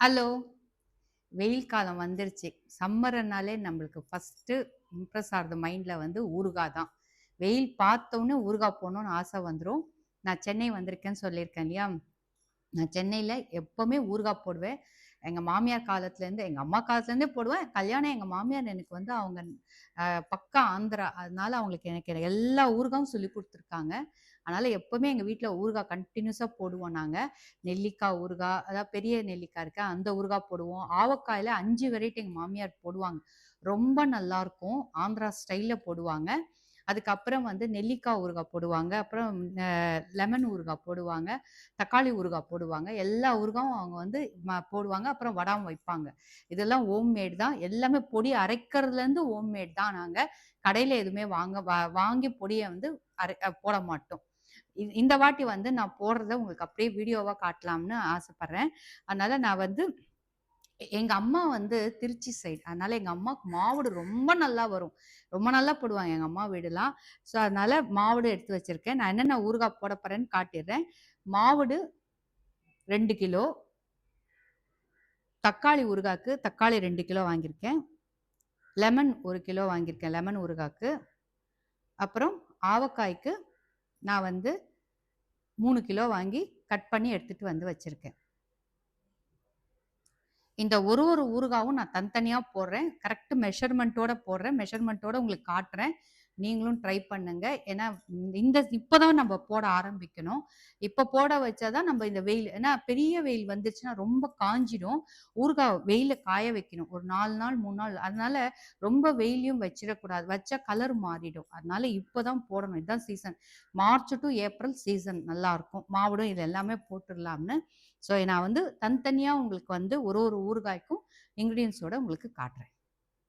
Hello! வெயில் காலம் வந்துருச்சு. சம்மர்னாலே நம்மளுக்கு ஃபர்ஸ்ட்டு இம்ப்ரெஸ் ஆகுறது மைண்ட்ல வந்து ஊறுகாய் தான். வெயில் பார்த்தோனே ஊறுகாய் போடணும்னு ஆசை வந்துரும். நான் சென்னை வந்திருக்கேன்னு சொல்லியிருக்கேன் இல்லையா? நான் சென்னையில எப்பவுமே ஊறுகாய் போடுவேன். எங்க மாமியார் காலத்துலேருந்து எங்க அம்மா காலத்துலேருந்தே போடுவேன். கல்யாணம் எங்க மாமியார் எனக்கு வந்து அவங்க பக்கா ஆந்திரா. அதனால அவங்களுக்கு எனக்கு எல்லா ஊறுகாயும் சொல்லிக் குடுத்துருக்காங்க. அதனால எப்பவுமே எங்க வீட்ல ஊறுகாய் கன்டினியூஸா போடுவோம் நாங்க. நெல்லிக்காய் ஊறுகாய், அதாவது பெரிய நெல்லிக்காய் இருக்கு, அந்த ஊறுகாய் போடுவோம். ஆவக்காயில 5 வெரைட்டி எங்க மாமியார் போடுவாங்க. ரொம்ப நல்லாருக்கும். ஆந்திரா ஸ்டைல்ல போடுவாங்க. அதுக்கப்புறம் வந்து நெல்லிக்காய் ஊறுகாய் போடுவாங்க. அப்புறம் அ லெமன் ஊறுகாய் போடுவாங்க. தக்காளி ஊறுகாய் போடுவாங்க. எல்லா ஊறுகாயும் அவங்க வந்து போடுவாங்க. அப்புறம் வடாம் வைப்பாங்க. இதெல்லாம் ஹோம்மேட் தான். எல்லாமே பொடி அரைக்கிறதுலேருந்து ஹோம்மேட் தான் நாங்க. கடையில எதுவுமே வாங்கி பொடிய வந்து போட மாட்டோம். இந்த வாட்டி வந்து நான் போடுறத உங்களுக்கு அப்படியே வீடியோவா காட்டலாம்னு ஆசைப்படுறேன். அதனால நான் வந்து எங்க அம்மா வந்து திருச்சி சைடு. அதனால எங்க அம்மாக்கு மாவடு ரொம்ப நல்லா வரும். ரொம்ப நல்லா போடுவாங்க எங்க அம்மா வீடுலாம். ஸோ, அதனால மாவடு எடுத்து வச்சிருக்கேன். நான் என்னென்ன ஊறுகாய் போட போறேன்னு காட்டிர்றேன். மாவடு 2 கிலோ. தக்காளி ஊறுகாய்க்கு தக்காளி 2 கிலோ வாங்கியிருக்கேன். லெமன் 1 கிலோ வாங்கியிருக்கேன். லெமன் ஊறுகாய்க்கு. அப்புறம் ஆவக்காய்க்கு நான் வந்து 3 கிலோ வாங்கி கட் பண்ணி எடுத்துட்டு வந்து வச்சிருக்கேன். இந்த ஒரு ஊறுகாவும் நான் தனித்தனியா போடுறேன். கரெக்ட் மெஷர்மென்ட்டோட போடுறேன். மெஷர்மென்ட்டோட உங்களுக்கு காட்டுறேன். நீங்களும் ட்ரை பண்ணுங்க. ஏன்னா இப்பதான் நம்ம போட ஆரம்பிக்கணும். இப்ப போட வச்சா தான் நம்ம இந்த வெயில் ஏன்னா பெரிய வெயில் வந்துருச்சுன்னா ரொம்ப காஞ்சிடும். ஊறுகாய் வெயில்ல காய வைக்கணும். ஒரு 4 நாள், 3 நாள். அதனால ரொம்ப வெயில்லயும் வச்சிடக்கூடாது. வச்சா கலர் மாறிடும். அதனால இப்பதான் போடணும். இதுதான் season. March to April season நல்லாருக்கும். மாவடும் இது எல்லாமே போட்டுறலாம்னு. ஸோ நான் வந்து தனித்தனியா உங்களுக்கு வந்து ஒரு ஊறுகாய்க்கும் இன்கிரீடியன்ட்ஸோட உங்களுக்கு காட்டுறேன்.